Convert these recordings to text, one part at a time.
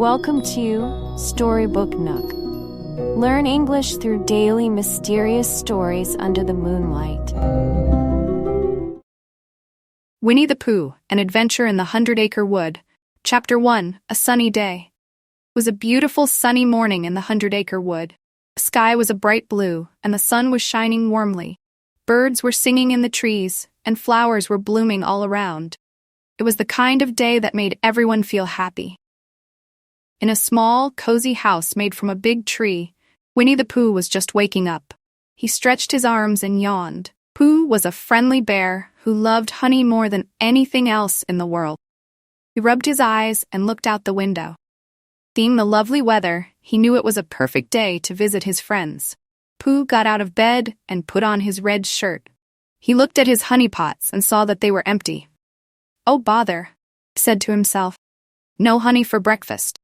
Welcome to Storybook Nook. Learn English through daily mysterious stories under the moonlight. Winnie the Pooh, An Adventure in the 100-Acre Wood. Chapter 1, A Sunny Day. It was a beautiful sunny morning in the 100-Acre Wood. The sky was a bright blue, and the sun was shining warmly. Birds were singing in the trees, and flowers were blooming all around. It was the kind of day that made everyone feel happy. In a small, cozy house made from a big tree, Winnie the Pooh was just waking up. He stretched his arms and yawned. Pooh was a friendly bear who loved honey more than anything else in the world. He rubbed his eyes and looked out the window. Seeing the lovely weather, he knew it was a perfect day to visit his friends. Pooh got out of bed and put on his red shirt. He looked at his honey pots and saw that they were empty. "Oh, bother," he said to himself. "No honey for breakfast."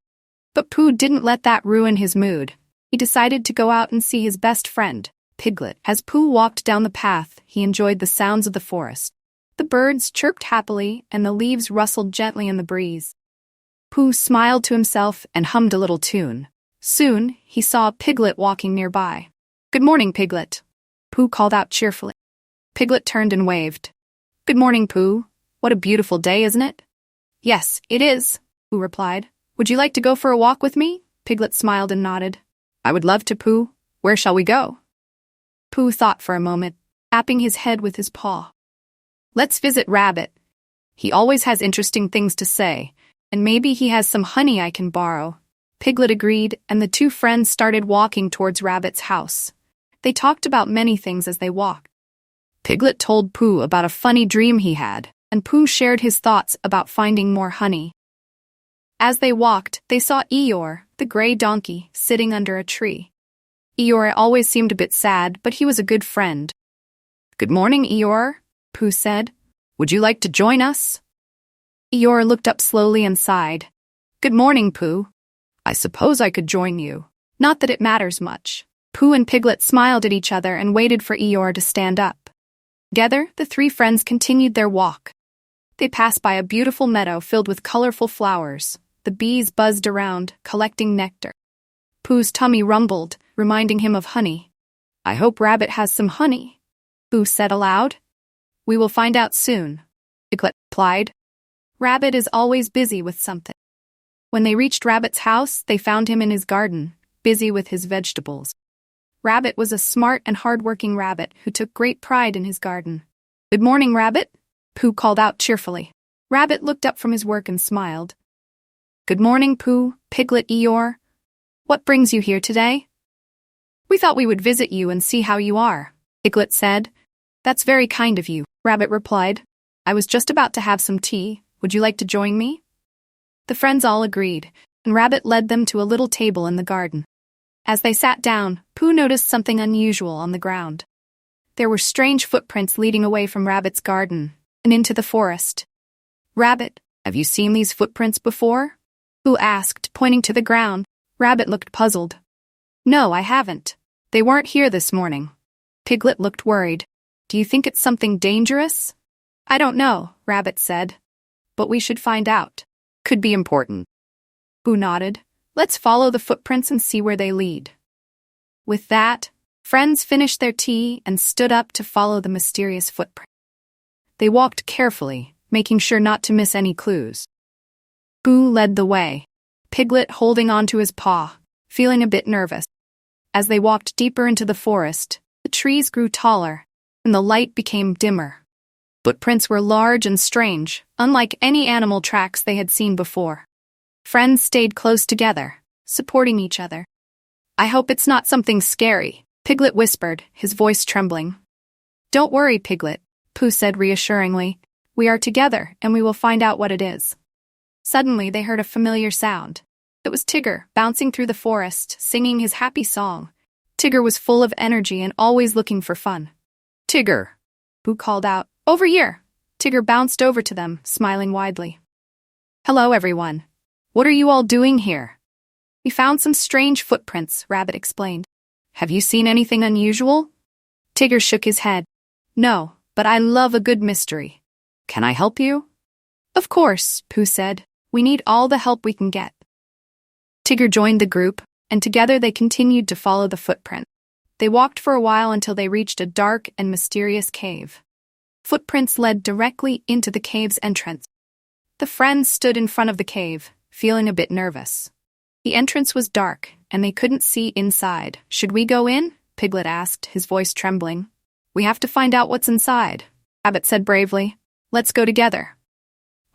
But Pooh didn't let that ruin his mood. He decided to go out and see his best friend, Piglet. As Pooh walked down the path, he enjoyed the sounds of the forest. The birds chirped happily, and the leaves rustled gently in the breeze. Pooh smiled to himself and hummed a little tune. Soon, he saw Piglet walking nearby. "Good morning, Piglet," Pooh called out cheerfully. Piglet turned and waved. "Good morning, Pooh. What a beautiful day, isn't it?" "Yes, it is," Pooh replied. "Would you like to go for a walk with me?" Piglet smiled and nodded. "I would love to, Pooh. Where shall we go?" Pooh thought for a moment, tapping his head with his paw. "Let's visit Rabbit. He always has interesting things to say, and maybe he has some honey I can borrow." Piglet agreed, and the two friends started walking towards Rabbit's house. They talked about many things as they walked. Piglet told Pooh about a funny dream he had, and Pooh shared his thoughts about finding more honey. As they walked, they saw Eeyore, the gray donkey, sitting under a tree. Eeyore always seemed a bit sad, but he was a good friend. "Good morning, Eeyore," Pooh said. "Would you like to join us?" Eeyore looked up slowly and sighed. "Good morning, Pooh. I suppose I could join you. Not that it matters much." Pooh and Piglet smiled at each other and waited for Eeyore to stand up. Together, the three friends continued their walk. They passed by a beautiful meadow filled with colorful flowers. The bees buzzed around, collecting nectar. Pooh's tummy rumbled, reminding him of honey. "I hope Rabbit has some honey," Pooh said aloud. "We will find out soon," Piglet replied. Rabbit is always busy with something. When they reached Rabbit's house, they found him in his garden, busy with his vegetables. Rabbit was a smart and hard-working rabbit who took great pride in his garden. "Good morning, Rabbit," Pooh called out cheerfully. Rabbit looked up from his work and smiled. "Good morning, Pooh, Piglet, Eeyore. What brings you here today?" "We thought we would visit you and see how you are," Piglet said. "That's very kind of you," Rabbit replied. "I was just about to have some tea. Would you like to join me?" The friends all agreed, and Rabbit led them to a little table in the garden. As they sat down, Pooh noticed something unusual on the ground. There were strange footprints leading away from Rabbit's garden and into the forest. "Rabbit, have you seen these footprints before?" Pooh asked, pointing to the ground. Rabbit looked puzzled. "No, I haven't. They weren't here this morning." Piglet looked worried. "Do you think it's something dangerous?" "I don't know," Rabbit said. "But we should find out. Could be important." Pooh nodded. "Let's follow the footprints and see where they lead." With that, friends finished their tea and stood up to follow the mysterious footprint. They walked carefully, making sure not to miss any clues. Pooh led the way, Piglet holding onto his paw, feeling a bit nervous. As they walked deeper into the forest, the trees grew taller, and the light became dimmer. Footprints were large and strange, unlike any animal tracks they had seen before. Friends stayed close together, supporting each other. "I hope it's not something scary," Piglet whispered, his voice trembling. "Don't worry, Piglet," Pooh said reassuringly. "We are together, and we will find out what it is." Suddenly, they heard a familiar sound. It was Tigger, bouncing through the forest, singing his happy song. Tigger was full of energy and always looking for fun. "Tigger," Pooh called out. "Over here!" Tigger bounced over to them, smiling widely. "Hello, everyone. What are you all doing here?" "We found some strange footprints," Rabbit explained. "Have you seen anything unusual?" Tigger shook his head. "No, but I love a good mystery. Can I help you?" "Of course," Pooh said. "We need all the help we can get." Tigger joined the group, and together they continued to follow the footprint. They walked for a while until they reached a dark and mysterious cave. Footprints led directly into the cave's entrance. The friends stood in front of the cave, feeling a bit nervous. The entrance was dark, and they couldn't see inside. "Should we go in?" Piglet asked, his voice trembling. "We have to find out what's inside," Rabbit said bravely. "Let's go together."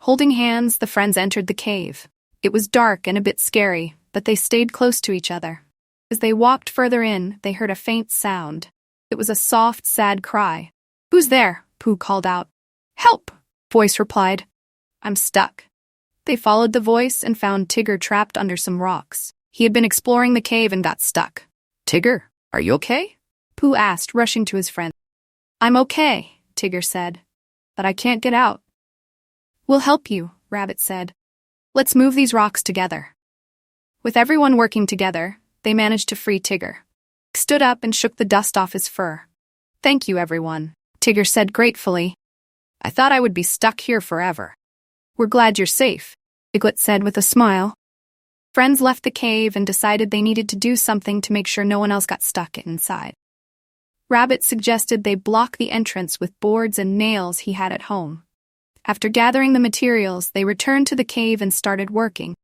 Holding hands, the friends entered the cave. It was dark and a bit scary, but they stayed close to each other. As they walked further in, they heard a faint sound. It was a soft, sad cry. "Who's there?" Pooh called out. "Help!" Voice replied. "I'm stuck." They followed the voice and found Tigger trapped under some rocks. He had been exploring the cave and got stuck. "Tigger, are you okay?" Pooh asked, rushing to his friend. "I'm okay," Tigger said, "but I can't get out." "We'll help you," Rabbit said. "Let's move these rocks together." With everyone working together, they managed to free Tigger. He stood up and shook the dust off his fur. "Thank you, everyone," Tigger said gratefully. "I thought I would be stuck here forever." "We're glad you're safe," Piglet said with a smile. Friends left the cave and decided they needed to do something to make sure no one else got stuck inside. Rabbit suggested they block the entrance with boards and nails he had at home. After gathering the materials, they returned to the cave and started working.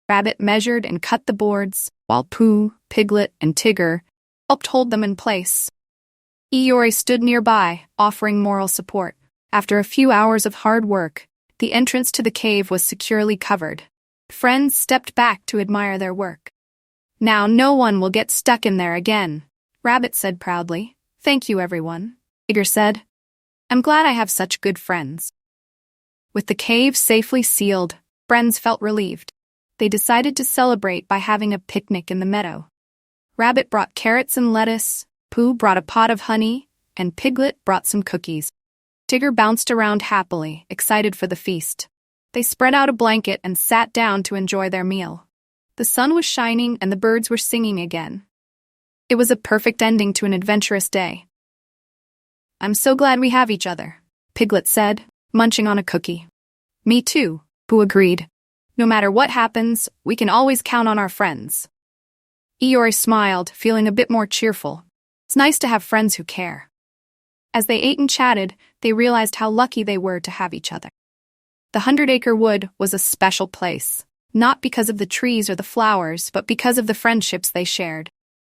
Rabbit measured and cut the boards, while Pooh, Piglet, and Tigger helped hold them in place. Eeyore stood nearby, offering moral support. After a few hours of hard work, the entrance to the cave was securely covered. Friends stepped back to admire their work. "Now no one will get stuck in there again," Rabbit said proudly. "Thank you, everyone," Tigger said. "I'm glad I have such good friends." With the cave safely sealed, friends felt relieved. They decided to celebrate by having a picnic in the meadow. Rabbit brought carrots and lettuce, Pooh brought a pot of honey, and Piglet brought some cookies. Tigger bounced around happily, excited for the feast. They spread out a blanket and sat down to enjoy their meal. The sun was shining and the birds were singing again. It was a perfect ending to an adventurous day. "I'm so glad we have each other," Piglet said, munching on a cookie. "Me too," Pooh agreed. "No matter what happens, we can always count on our friends." Eeyore smiled, feeling a bit more cheerful. It's nice to have friends who care. As they ate and chatted, they realized how lucky they were to have each other. The 100-acre wood was a special place, not because of the trees or the flowers, but because of the friendships they shared.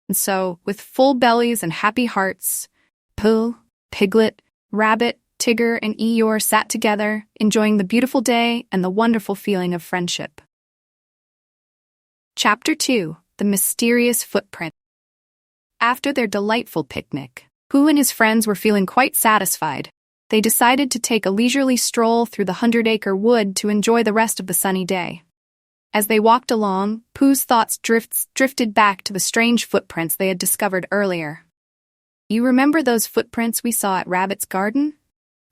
And so, with full bellies and happy hearts, Pooh, Piglet, Rabbit, Tigger, and Eeyore sat together, enjoying the beautiful day and the wonderful feeling of friendship. Chapter 2: The Mysterious Footprint. After their delightful picnic, Pooh and his friends were feeling quite satisfied. They decided to take a leisurely stroll through the 100-acre wood to enjoy the rest of the sunny day. As they walked along, Pooh's thoughts drifted back to the strange footprints they had discovered earlier. "You remember those footprints we saw at Rabbit's garden?"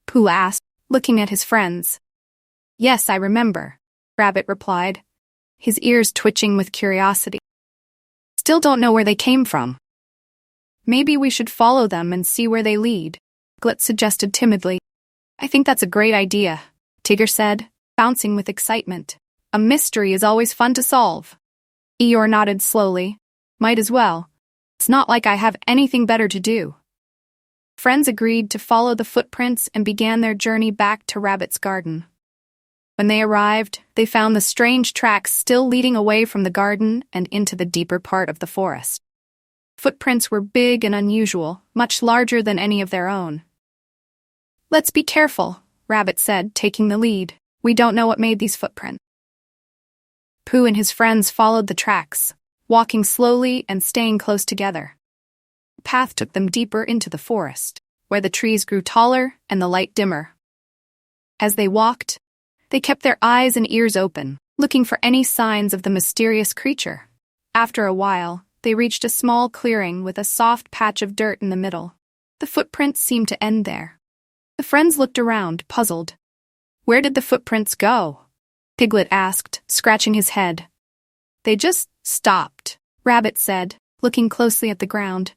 Pooh asked, looking at his friends. "Yes, I remember," Rabbit replied, his ears twitching with curiosity. "Still don't know where they came from." "Maybe we should follow them and see where they lead," Piglet suggested timidly. "I think that's a great idea," Tigger said, bouncing with excitement. "A mystery is always fun to solve." Eeyore nodded slowly. "Might as well. It's not like I have anything better to do." Friends agreed to follow the footprints and began their journey back to Rabbit's garden. When they arrived, they found the strange tracks still leading away from the garden and into the deeper part of the forest. Footprints were big and unusual, much larger than any of their own. "Let's be careful," Rabbit said, taking the lead. "We don't know what made these footprints." Pooh and his friends followed the tracks, walking slowly and staying close together. The path took them deeper into the forest, where the trees grew taller and the light dimmer. As they walked, they kept their eyes and ears open, looking for any signs of the mysterious creature. After a while, they reached a small clearing with a soft patch of dirt in the middle. The footprints seemed to end there. The friends looked around, puzzled. "Where did the footprints go?" Piglet asked, scratching his head. "They just stopped," Rabbit said, looking closely at the ground.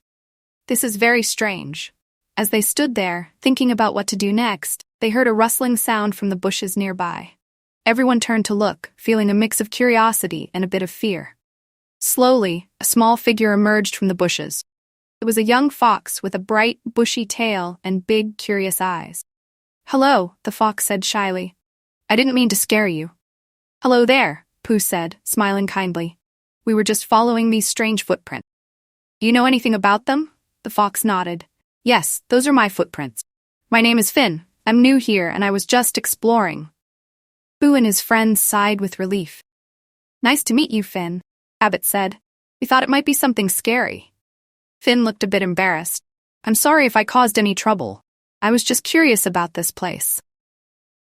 "This is very strange." As they stood there, thinking about what to do next, they heard a rustling sound from the bushes nearby. Everyone turned to look, feeling a mix of curiosity and a bit of fear. Slowly, a small figure emerged from the bushes. It was a young fox with a bright, bushy tail and big, curious eyes. "Hello," the fox said shyly. "I didn't mean to scare you." "Hello there," Pooh said, smiling kindly. "We were just following these strange footprints." "Do you know anything about them?" The fox nodded. "Yes, those are my footprints. My name is Finn. I'm new here and I was just exploring." Pooh and his friends sighed with relief. "Nice to meet you, Finn," Rabbit said. "We thought it might be something scary." Finn looked a bit embarrassed. "I'm sorry if I caused any trouble. I was just curious about this place."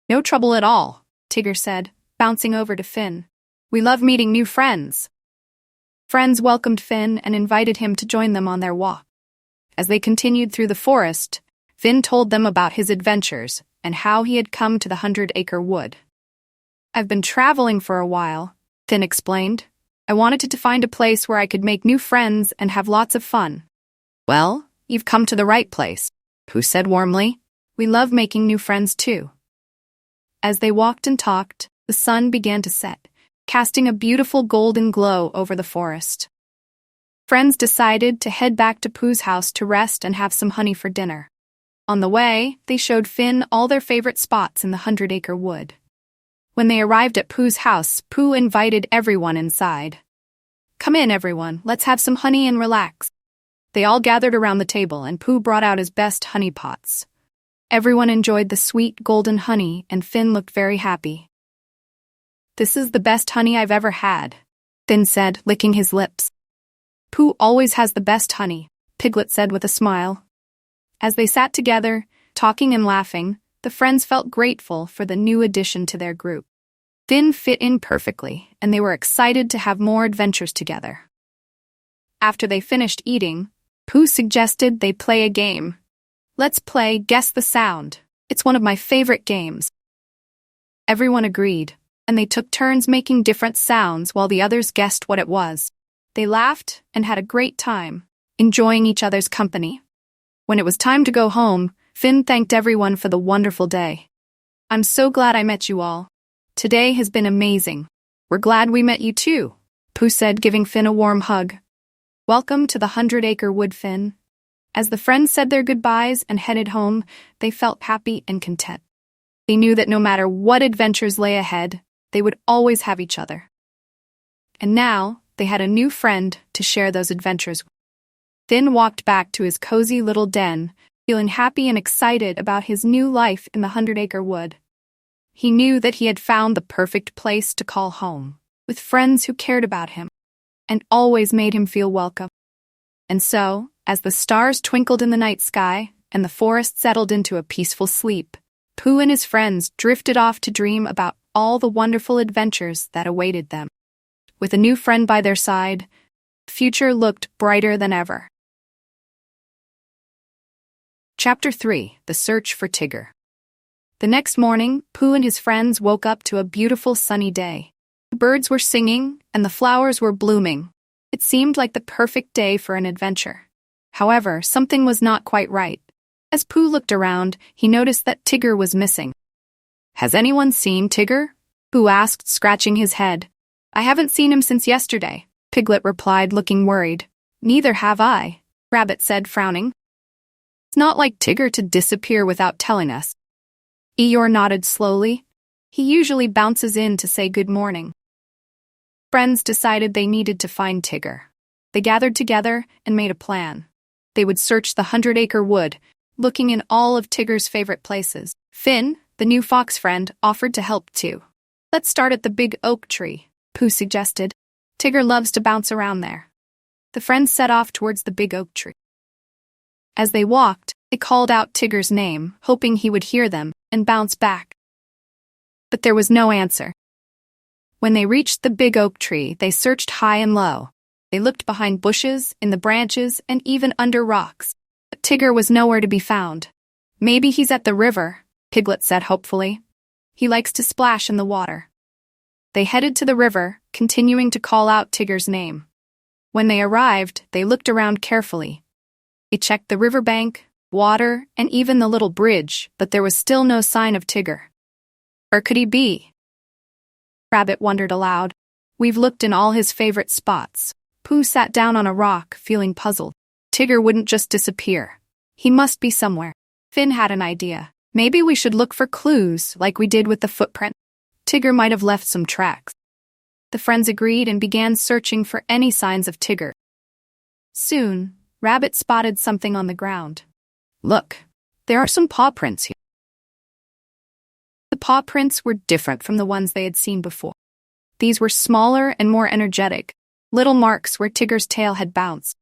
"No trouble at all," Tigger said, bouncing over to Finn. "We love meeting new friends." Friends welcomed Finn and invited him to join them on their walk. As they continued through the forest, Finn told them about his adventures and how he had come to the 100-acre wood. "I've been traveling for a while," Finn explained. "I wanted to find a place where I could make new friends and have lots of fun." "Well, you've come to the right place," Pooh said warmly. "We love making new friends too." As they walked and talked, the sun began to set, casting a beautiful golden glow over the forest. Friends decided to head back to Pooh's house to rest and have some honey for dinner. On the way, they showed Finn all their favorite spots in the 100-acre wood. When they arrived at Pooh's house, Pooh invited everyone inside. "Come in, everyone. Let's have some honey and relax." They all gathered around the table and Pooh brought out his best honey pots. Everyone enjoyed the sweet golden honey and Finn looked very happy. "This is the best honey I've ever had," Finn said, licking his lips. "Pooh always has the best honey," Piglet said with a smile. As they sat together, talking and laughing, the friends felt grateful for the new addition to their group. Finn fit in perfectly, and they were excited to have more adventures together. After they finished eating, Pooh suggested they play a game. "Let's play Guess the Sound. It's one of my favorite games." Everyone agreed, and they took turns making different sounds while the others guessed what it was. They laughed and had a great time, enjoying each other's company. When it was time to go home, Finn thanked everyone for the wonderful day. "I'm so glad I met you all. Today has been amazing. We're glad we met you too," Pooh said, giving Finn a warm hug. "Welcome to the 100-acre wood, Finn." As the friends said their goodbyes and headed home, they felt happy and content. They knew that no matter what adventures lay ahead, they would always have each other. And now, they had a new friend to share those adventures with. Finn walked back to his cozy little den, feeling happy and excited about his new life in the 100-acre wood. He knew that he had found the perfect place to call home, with friends who cared about him, and always made him feel welcome. And so, as the stars twinkled in the night sky, and the forest settled into a peaceful sleep, Pooh and his friends drifted off to dream about all the wonderful adventures that awaited them. With a new friend by their side, the future looked brighter than ever. Chapter 3: The Search for Tigger. The next morning, Pooh and his friends woke up to a beautiful sunny day. The birds were singing, and the flowers were blooming. It seemed like the perfect day for an adventure. However, something was not quite right. As Pooh looked around, he noticed that Tigger was missing. "Has anyone seen Tigger?" Pooh asked, scratching his head. "I haven't seen him since yesterday," Piglet replied, looking worried. "Neither have I," Rabbit said, frowning. "It's not like Tigger to disappear without telling us." Eeyore nodded slowly. "He usually bounces in to say good morning." Friends decided they needed to find Tigger. They gathered together and made a plan. They would search the 100-acre wood, looking in all of Tigger's favorite places. Finn, the new fox friend, offered to help too. "Let's start at the big oak tree," Pooh suggested. "Tigger loves to bounce around there." The friends set off towards the big oak tree. As they walked, they called out Tigger's name, hoping he would hear them and bounce back. But there was no answer. When they reached the big oak tree, they searched high and low. They looked behind bushes, in the branches, and even under rocks. But Tigger was nowhere to be found. "Maybe he's at the river," Piglet said hopefully. "He likes to splash in the water." They headed to the river, continuing to call out Tigger's name. When they arrived, they looked around carefully. They checked the riverbank, water, and even the little bridge, but there was still no sign of Tigger. Where could he be? Rabbit wondered aloud. We've looked in all his favorite spots. Pooh sat down on a rock, feeling puzzled. Tigger wouldn't just disappear. He must be somewhere. Finn had an idea. Maybe we should look for clues, like we did with the footprint. Tigger might have left some tracks. The friends agreed and began searching for any signs of Tigger. Soon, Rabbit spotted something on the ground. Look, there are some paw prints here. The paw prints were different from the ones they had seen before. These were smaller and more energetic, little marks where Tigger's tail had bounced.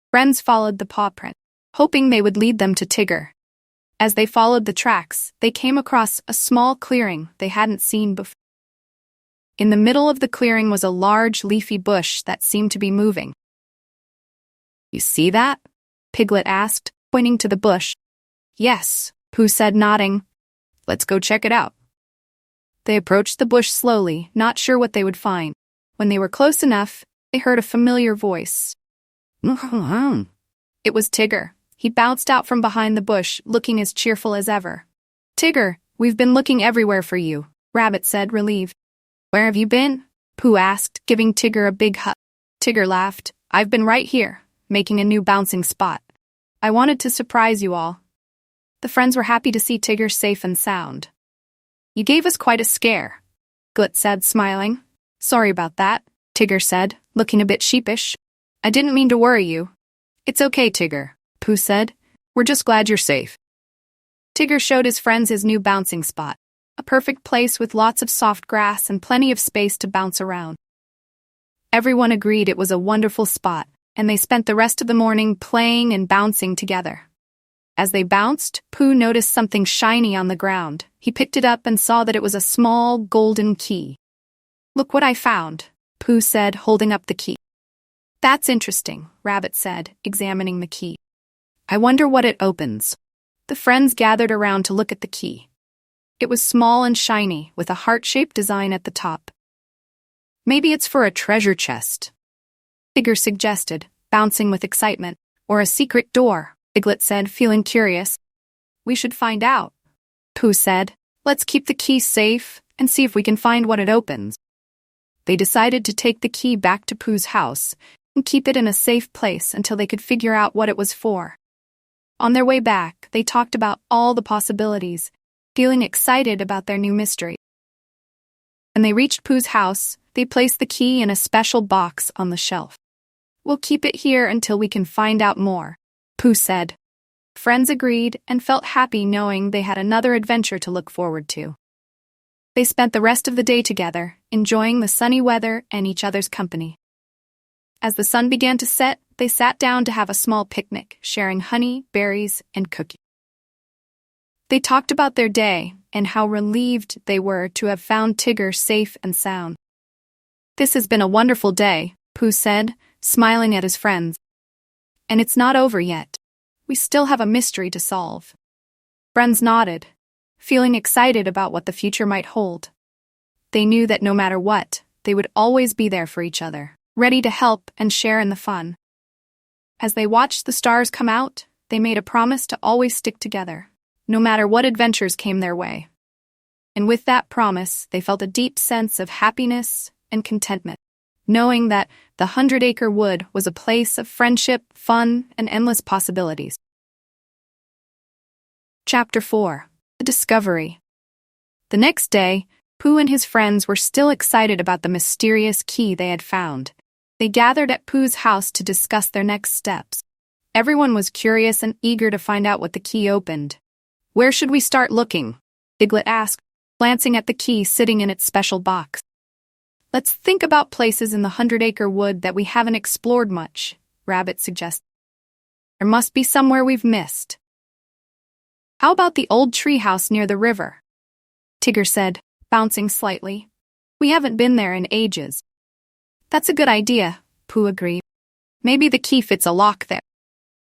Friends followed the paw print, hoping they would lead them to Tigger. As they followed the tracks, they came across a small clearing they hadn't seen before. In the middle of the clearing was a large leafy bush that seemed to be moving. You see that? Piglet asked, pointing to the bush. Yes, Pooh said, nodding. Let's go check it out. They approached the bush slowly, not sure what they would find. When they were close enough, they heard a familiar voice. It was Tigger. He bounced out from behind the bush, looking as cheerful as ever. Tigger, we've been looking everywhere for you, Rabbit said, relieved. Where have you been? Pooh asked, giving Tigger a big hug. Tigger laughed. I've been right here, making a new bouncing spot. I wanted to surprise you all. The friends were happy to see Tigger safe and sound. You gave us quite a scare, Glit said, smiling. Sorry about that, Tigger said, looking a bit sheepish. I didn't mean to worry you. It's okay, Tigger, Pooh said. We're just glad you're safe. Tigger showed his friends his new bouncing spot, a perfect place with lots of soft grass and plenty of space to bounce around. Everyone agreed it was a wonderful spot, and they spent the rest of the morning playing and bouncing together. As they bounced, Pooh noticed something shiny on the ground. He picked it up and saw that it was a small golden key. Look what I found, Pooh said, holding up the key. That's interesting, Rabbit said, examining the key. I wonder what it opens. The friends gathered around to look at the key. It was small and shiny, with a heart-shaped design at the top. Maybe it's for a treasure chest, Tigger suggested, bouncing with excitement. Or a secret door, Piglet said, feeling curious. We should find out, Pooh said. Let's keep the key safe and see if we can find what it opens. They decided to take the key back to Pooh's house and keep it in a safe place until they could figure out what it was for. On their way back, they talked about all the possibilities, feeling excited about their new mystery. When they reached Pooh's house, they placed the key in a special box on the shelf. We'll keep it here until we can find out more, Pooh said. Friends agreed and felt happy knowing they had another adventure to look forward to. They spent the rest of the day together, enjoying the sunny weather and each other's company. As the sun began to set, they sat down to have a small picnic, sharing honey, berries, and cookies. They talked about their day and how relieved they were to have found Tigger safe and sound. This has been a wonderful day, Pooh said, smiling at his friends. And it's not over yet. We still have a mystery to solve. Friends nodded, feeling excited about what the future might hold. They knew that no matter what, they would always be there for each other, ready to help and share in the fun. As they watched the stars come out, they made a promise to always stick together, no matter what adventures came their way. And with that promise, they felt a deep sense of happiness and contentment, knowing that the 100-acre wood was a place of friendship, fun, and endless possibilities. Chapter 4. The Discovery. The next day, Pooh and his friends were still excited about the mysterious key they had found. They gathered at Pooh's house to discuss their next steps. Everyone was curious and eager to find out what the key opened. Where should we start looking? Piglet asked, glancing at the key sitting in its special box. Let's think about places in the 100-acre wood that we haven't explored much, Rabbit suggested. There must be somewhere we've missed. How about the old treehouse near the river? Tigger said, bouncing slightly. We haven't been there in ages. That's a good idea, Pooh agreed. Maybe the key fits a lock there.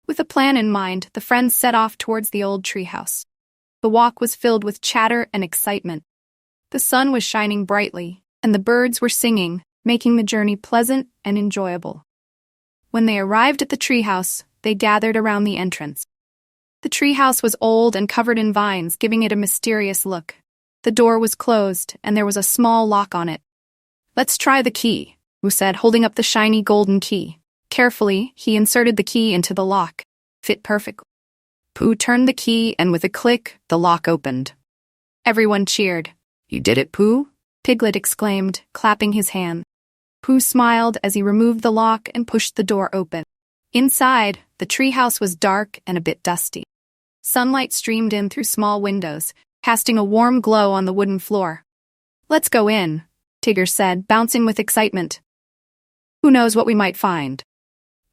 With a plan in mind, the friends set off towards the old treehouse. The walk was filled with chatter and excitement. The sun was shining brightly, and the birds were singing, making the journey pleasant and enjoyable. When they arrived at the treehouse, they gathered around the entrance. The treehouse was old and covered in vines, giving it a mysterious look. The door was closed, and there was a small lock on it. Let's try the key, Pooh said, holding up the shiny golden key. Carefully, he inserted the key into the lock. Fit perfectly. Pooh turned the key, and with a click, the lock opened. Everyone cheered. You did it, Pooh? Piglet exclaimed, clapping his hand. Pooh smiled as he removed the lock and pushed the door open. Inside, the treehouse was dark and a bit dusty. Sunlight streamed in through small windows, casting a warm glow on the wooden floor. Let's go in, Tigger said, bouncing with excitement. Who knows what we might find?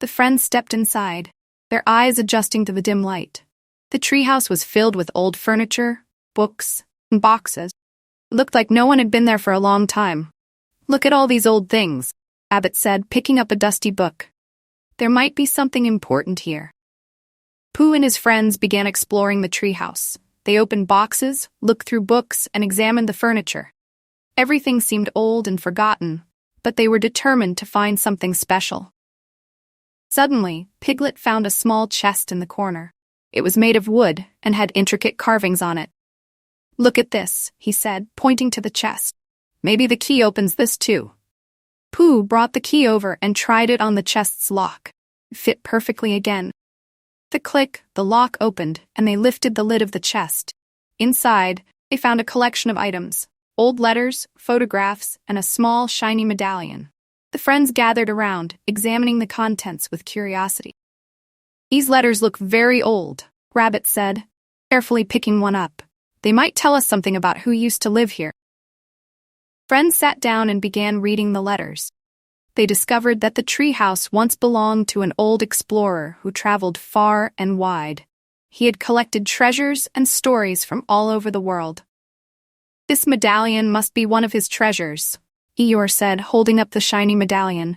The friends stepped inside, their eyes adjusting to the dim light. The treehouse was filled with old furniture, books, and boxes. It looked like no one had been there for a long time. Look at all these old things, Abbott said, picking up a dusty book. There might be something important here. Pooh and his friends began exploring the treehouse. They opened boxes, looked through books, and examined the furniture. Everything seemed old and forgotten, but they were determined to find something special. Suddenly, Piglet found a small chest in the corner. It was made of wood and had intricate carvings on it. Look at this, he said, pointing to the chest. Maybe the key opens this too. Pooh brought the key over and tried it on the chest's lock. It fit perfectly again. With a click, the lock opened, and they lifted the lid of the chest. Inside, they found a collection of items, old letters, photographs, and a small, shiny medallion. The friends gathered around, examining the contents with curiosity. These letters look very old, Rabbit said, carefully picking one up. They might tell us something about who used to live here. Friends sat down and began reading the letters. They discovered that the treehouse once belonged to an old explorer who traveled far and wide. He had collected treasures and stories from all over the world. This medallion must be one of his treasures, Eeyore said, holding up the shiny medallion.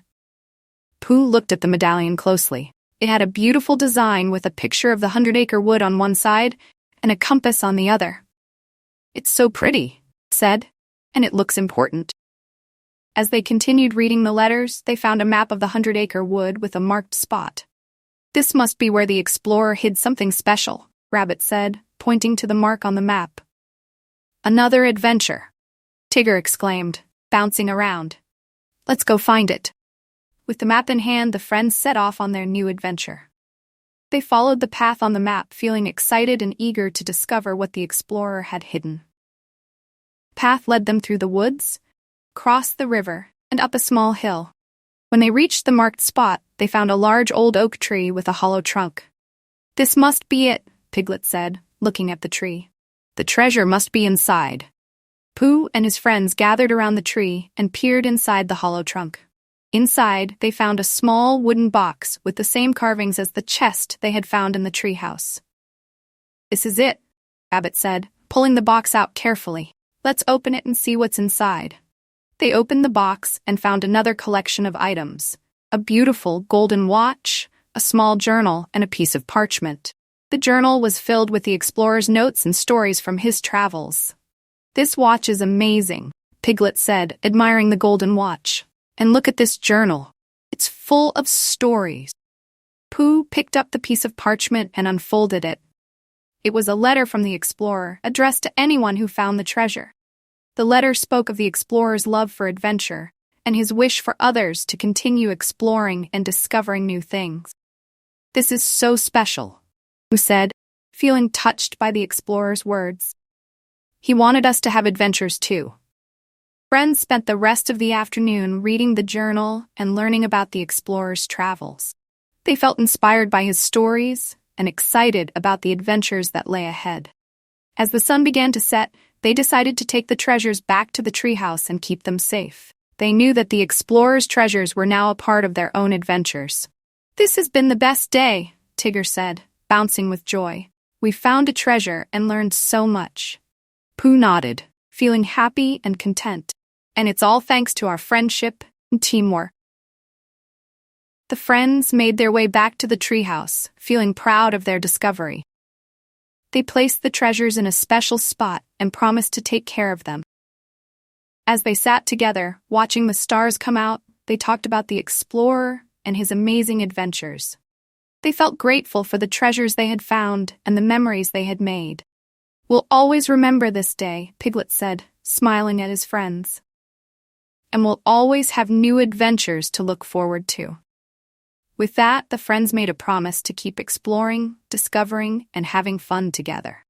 Pooh looked at the medallion closely. It had a beautiful design with a picture of the 100-acre wood on one side and a compass on the other. It's so pretty, said, and it looks important. As they continued reading the letters, they found a map of the 100-acre wood with a marked spot. This must be where the explorer hid something special, Rabbit said, pointing to the mark on the map. Another adventure, Tigger exclaimed, bouncing around. Let's go find it. With the map in hand, the friends set off on their new adventure. They followed the path on the map, feeling excited and eager to discover what the explorer had hidden. The path led them through the woods, crossed the river, and up a small hill. When they reached the marked spot, they found a large old oak tree with a hollow trunk. This must be it, Piglet said, looking at the tree. The treasure must be inside. Pooh and his friends gathered around the tree and peered inside the hollow trunk. Inside, they found a small wooden box with the same carvings as the chest they had found in the treehouse. This is it, Rabbit said, pulling the box out carefully. Let's open it and see what's inside. They opened the box and found another collection of items. A beautiful golden watch, a small journal, and a piece of parchment. The journal was filled with the explorer's notes and stories from his travels. This watch is amazing, Piglet said, admiring the golden watch. And look at this journal. It's full of stories. Pooh picked up the piece of parchment and unfolded it. It was a letter from the explorer, addressed to anyone who found the treasure. The letter spoke of the explorer's love for adventure and his wish for others to continue exploring and discovering new things. This is so special, Pooh said, feeling touched by the explorer's words. He wanted us to have adventures too. Friends spent the rest of the afternoon reading the journal and learning about the explorer's travels. They felt inspired by his stories and excited about the adventures that lay ahead. As the sun began to set, they decided to take the treasures back to the treehouse and keep them safe. They knew that the explorer's treasures were now a part of their own adventures. This has been the best day, Tigger said, bouncing with joy. We found a treasure and learned so much. Pooh nodded, feeling happy and content. And it's all thanks to our friendship and teamwork. The friends made their way back to the treehouse, feeling proud of their discovery. They placed the treasures in a special spot and promised to take care of them. As they sat together, watching the stars come out, they talked about the explorer and his amazing adventures. They felt grateful for the treasures they had found and the memories they had made. We'll always remember this day, Piglet said, smiling at his friends. and will always have new adventures to look forward to. With that, the friends made a promise to keep exploring, discovering, and having fun together.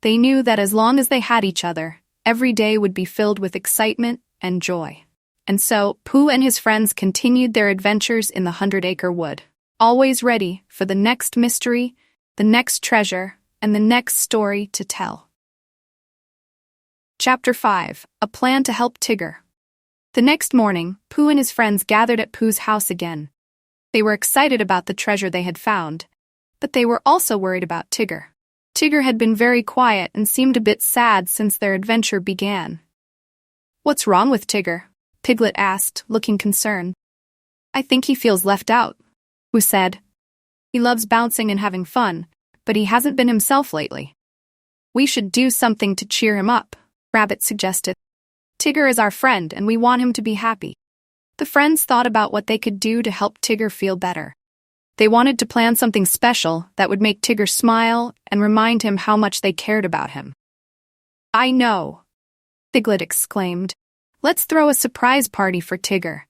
They knew that as long as they had each other, every day would be filled with excitement and joy. And so, Pooh and his friends continued their adventures in the 100-acre wood, always ready for the next mystery, the next treasure, and the next story to tell. Chapter 5: A Plan to Help Tigger. The next morning, Pooh and his friends gathered at Pooh's house again. They were excited about the treasure they had found, but they were also worried about Tigger. Tigger had been very quiet and seemed a bit sad since their adventure began. "What's wrong with Tigger?" Piglet asked, looking concerned. "I think he feels left out," Pooh said. "He loves bouncing and having fun, but he hasn't been himself lately." "We should do something to cheer him up," Rabbit suggested. "Tigger is our friend and we want him to be happy." The friends thought about what they could do to help Tigger feel better. They wanted to plan something special that would make Tigger smile and remind him how much they cared about him. "I know," Piglet exclaimed. "Let's throw a surprise party for Tigger.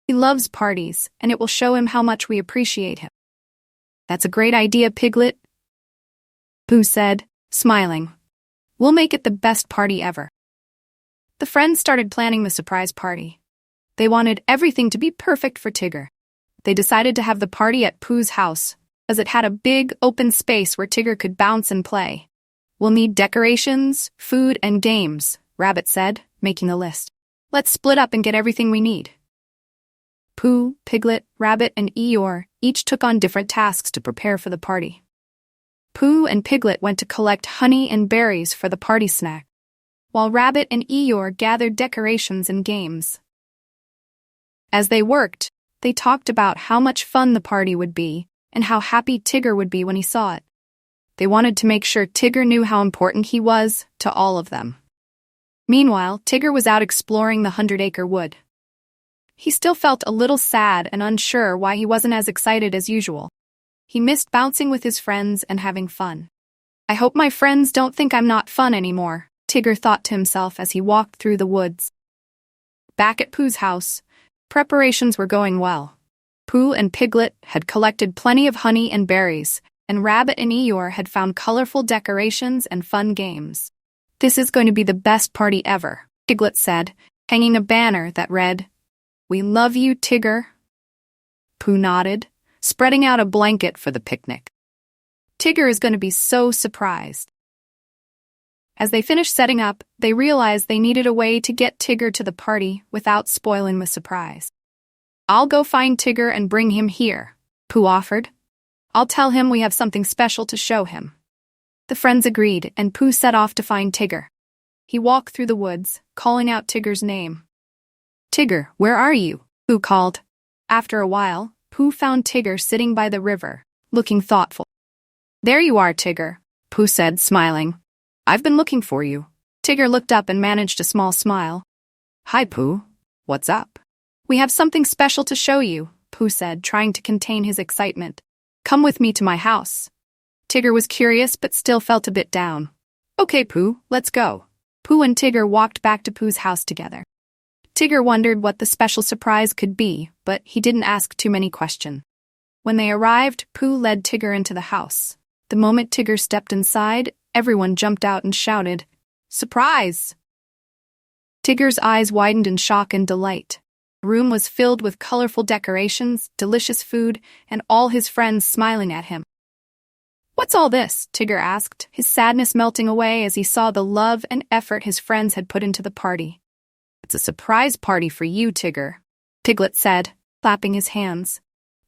He loves parties, and it will show him how much we appreciate him." "That's a great idea, Piglet," Pooh said, smiling. "We'll make it the best party ever." The friends started planning the surprise party. They wanted everything to be perfect for Tigger. They decided to have the party at Pooh's house, as it had a big, open space where Tigger could bounce and play. "We'll need decorations, food, and games," Rabbit said, making a list. "Let's split up and get everything we need." Pooh, Piglet, Rabbit, and Eeyore each took on different tasks to prepare for the party. Pooh and Piglet went to collect honey and berries for the party snack, while Rabbit and Eeyore gathered decorations and games. As they worked, they talked about how much fun the party would be and how happy Tigger would be when he saw it. They wanted to make sure Tigger knew how important he was to all of them. Meanwhile, Tigger was out exploring the 100-acre wood. He still felt a little sad and unsure why he wasn't as excited as usual. He missed bouncing with his friends and having fun. "I hope my friends don't think I'm not fun anymore," Tigger thought to himself as he walked through the woods. Back at Pooh's house, preparations were going well. Pooh and Piglet had collected plenty of honey and berries, and Rabbit and Eeyore had found colorful decorations and fun games. "This is going to be the best party ever," Piglet said, hanging a banner that read, "We love you, Tigger." Pooh nodded, spreading out a blanket for the picnic. Tigger is going to be so surprised. As they finished setting up, they realized they needed a way to get Tigger to the party without spoiling the surprise. "I'll go find Tigger and bring him here," Pooh offered. "I'll tell him we have something special to show him." The friends agreed, and Pooh set off to find Tigger. He walked through the woods, calling out Tigger's name. "Tigger, where are you?" Pooh called. After a while, Pooh found Tigger sitting by the river, looking thoughtful. "There you are, Tigger," Pooh said, smiling. "I've been looking for you." Tigger looked up and managed a small smile. "Hi, Pooh. What's up?" "We have something special to show you," Pooh said, trying to contain his excitement. "Come with me to my house." Tigger was curious but still felt a bit down. "Okay, Pooh, let's go." Pooh and Tigger walked back to Pooh's house together. Tigger wondered what the special surprise could be, but he didn't ask too many questions. When they arrived, Pooh led Tigger into the house. The moment Tigger stepped inside, everyone jumped out and shouted, "Surprise!" Tigger's eyes widened in shock and delight. The room was filled with colorful decorations, delicious food, and all his friends smiling at him. "What's all this?" Tigger asked, his sadness melting away as he saw the love and effort his friends had put into the party. "It's a surprise party for you, Tigger," Piglet said, clapping his hands.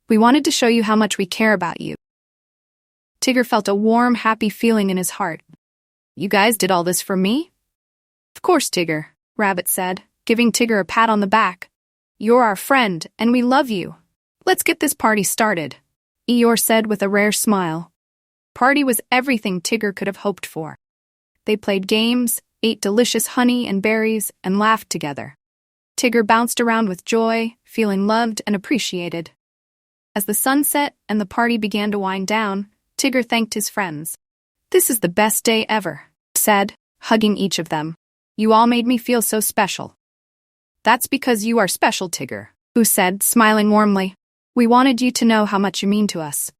"We wanted to show you how much we care about you." Tigger felt a warm, happy feeling in his heart. "You guys did all this for me?" "Of course, Tigger," Rabbit said, giving Tigger a pat on the back. "You're our friend, and we love you. Let's get this party started," Eeyore said with a rare smile. Party was everything Tigger could have hoped for. They played games, ate delicious honey and berries, and laughed together. Tigger bounced around with joy, feeling loved and appreciated. As the sun set and the party began to wind down, Tigger thanked his friends. "This is the best day ever," he said, hugging each of them. "You all made me feel so special." "That's because you are special, Tigger," Pooh said, smiling warmly. "We wanted you to know how much you mean to us."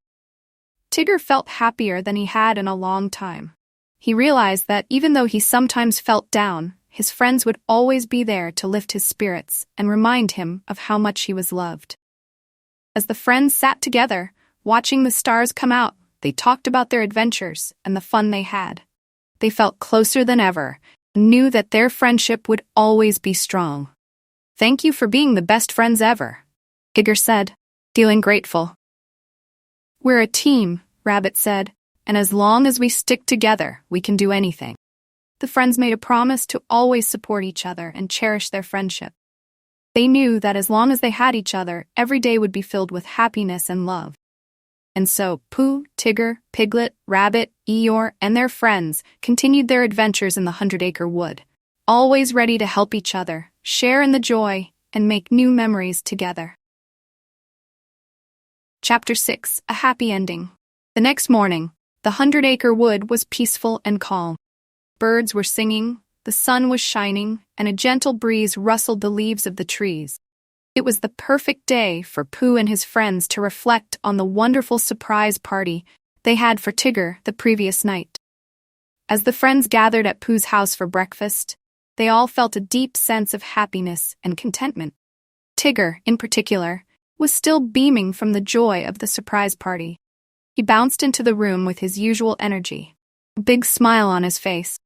Tigger felt happier than he had in a long time. He realized that even though he sometimes felt down, his friends would always be there to lift his spirits and remind him of how much he was loved. As the friends sat together, watching the stars come out, they talked about their adventures and the fun they had. They felt closer than ever and knew that their friendship would always be strong. "Thank you for being the best friends ever," Tigger said, feeling grateful. "We're a team," Rabbit said, "and as long as we stick together, we can do anything." The friends made a promise to always support each other and cherish their friendship. They knew that as long as they had each other, every day would be filled with happiness and love. And so Pooh, Tigger, Piglet, Rabbit, Eeyore, and their friends continued their adventures in the 100-acre wood, always ready to help each other, share in the joy, and make new memories together. Chapter 6: A Happy Ending. The next morning, the 100-acre wood was peaceful and calm. Birds were singing, the sun was shining, and a gentle breeze rustled the leaves of the trees. It was the perfect day for Pooh and his friends to reflect on the wonderful surprise party they had for Tigger the previous night. As the friends gathered at Pooh's house for breakfast, they all felt a deep sense of happiness and contentment. Tigger, in particular, was still beaming from the joy of the surprise party. He bounced into the room with his usual energy, a big smile on his face.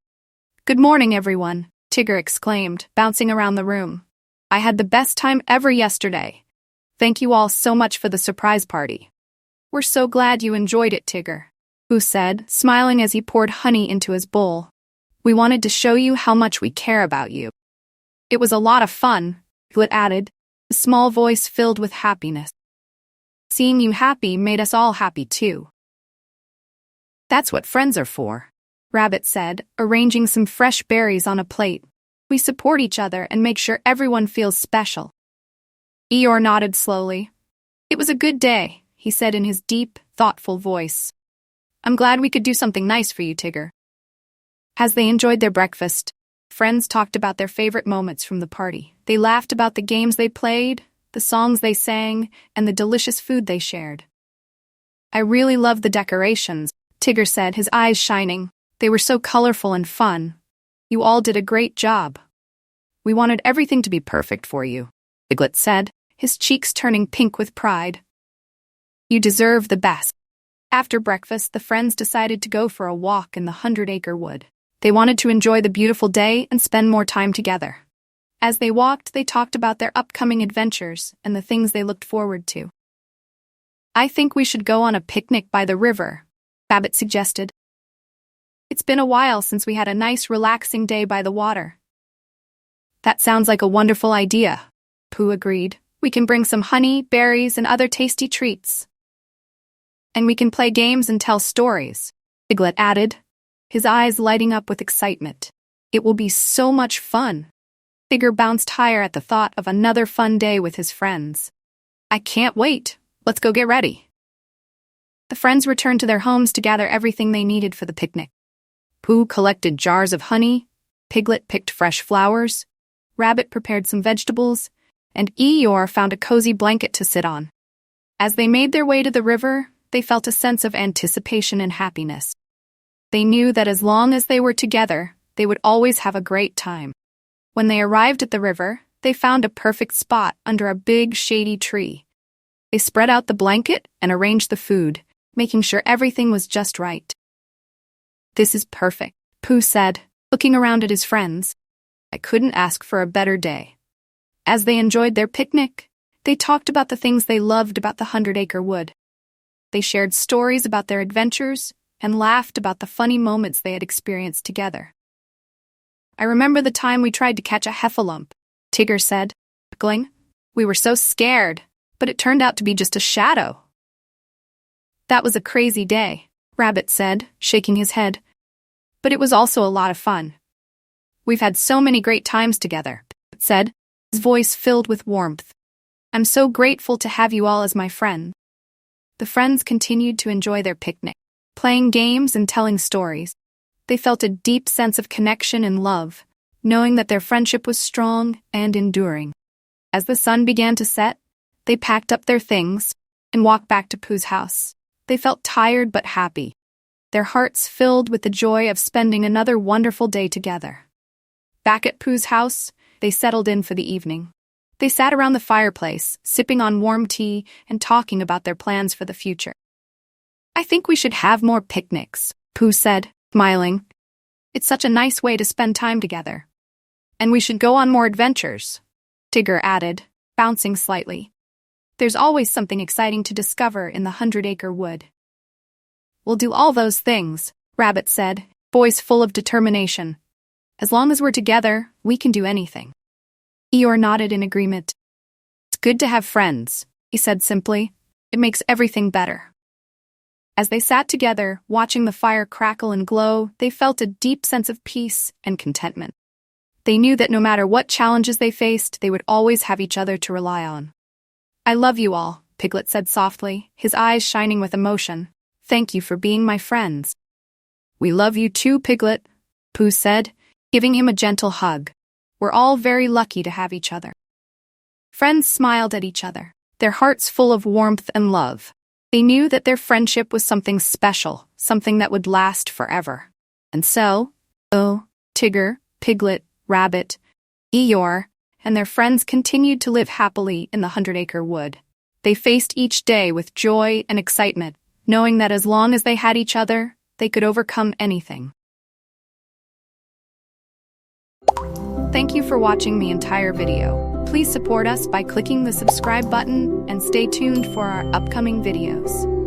"Good morning, everyone," Tigger exclaimed, bouncing around the room. "I had the best time ever yesterday. Thank you all so much for the surprise party." "We're so glad you enjoyed it, Tigger," Pooh said, smiling as he poured honey into his bowl. "We wanted to show you how much we care about you." "It was a lot of fun," Piglet added, a small voice filled with happiness. "Seeing you happy made us all happy too." "That's what friends are for," Rabbit said, arranging some fresh berries on a plate. "We support each other and make sure everyone feels special." Eeyore nodded slowly. "It was a good day," he said in his deep, thoughtful voice. "I'm glad we could do something nice for you, Tigger." As they enjoyed their breakfast, friends talked about their favorite moments from the party. They laughed about the games they played, the songs they sang, and the delicious food they shared. "I really loved the decorations," Tigger said, his eyes shining. "They were so colorful and fun. You all did a great job." "We wanted everything to be perfect for you," Piglet said, his cheeks turning pink with pride. "You deserve the best." After breakfast, the friends decided to go for a walk in the 100-acre wood. They wanted to enjoy the beautiful day and spend more time together. As they walked, they talked about their upcoming adventures and the things they looked forward to. "I think we should go on a picnic by the river," Rabbit suggested. "It's been a while since we had a nice, relaxing day by the water." "That sounds like a wonderful idea," Pooh agreed. "We can bring some honey, berries, and other tasty treats. And we can play games and tell stories," Piglet added, his eyes lighting up with excitement. "It will be so much fun." Tigger bounced higher at the thought of another fun day with his friends. "I can't wait. Let's go get ready." The friends returned to their homes to gather everything they needed for the picnic. Pooh collected jars of honey, Piglet picked fresh flowers, Rabbit prepared some vegetables, and Eeyore found a cozy blanket to sit on. As they made their way to the river, they felt a sense of anticipation and happiness. They knew that as long as they were together, they would always have a great time. When they arrived at the river, they found a perfect spot under a big, shady tree. They spread out the blanket and arranged the food, making sure everything was just right. "This is perfect," Pooh said, looking around at his friends. "I couldn't ask for a better day." As they enjoyed their picnic, they talked about the things they loved about the 100-acre wood. They shared stories about their adventures and laughed about the funny moments they had experienced together. "I remember the time we tried to catch a heffalump," Tigger said, chuckling. "We were so scared, but it turned out to be just a shadow." "That was a crazy day," Rabbit said, shaking his head. "But it was also a lot of fun. We've had so many great times together," Piglet said, his voice filled with warmth. "I'm so grateful to have you all as my friends." The friends continued to enjoy their picnic, playing games and telling stories. They felt a deep sense of connection and love, knowing that their friendship was strong and enduring. As the sun began to set, they packed up their things and walked back to Pooh's house. They felt tired but happy, their hearts filled with the joy of spending another wonderful day together. Back at Pooh's house, they settled in for the evening. They sat around the fireplace, sipping on warm tea and talking about their plans for the future. "I think we should have more picnics," Pooh said, smiling. "It's such a nice way to spend time together. And we should go on more adventures," Tigger added, bouncing slightly. "There's always something exciting to discover in the 100-acre wood." "We'll do all those things," Rabbit said, voice full of determination. "As long as we're together, we can do anything." Eeyore nodded in agreement. "It's good to have friends," he said simply. "It makes everything better." As they sat together, watching the fire crackle and glow, they felt a deep sense of peace and contentment. They knew that no matter what challenges they faced, they would always have each other to rely on. "I love you all," Piglet said softly, his eyes shining with emotion. "Thank you for being my friends." "We love you too, Piglet," Pooh said, giving him a gentle hug. "We're all very lucky to have each other." Friends smiled at each other, their hearts full of warmth and love. They knew that their friendship was something special, something that would last forever. And so, Tigger, Piglet, Rabbit, Eeyore, and their friends continued to live happily in the 100-acre wood. They faced each day with joy and excitement, knowing that as long as they had each other, they could overcome anything. Thank you for watching the entire video. Please support us by clicking the subscribe button and stay tuned for our upcoming videos.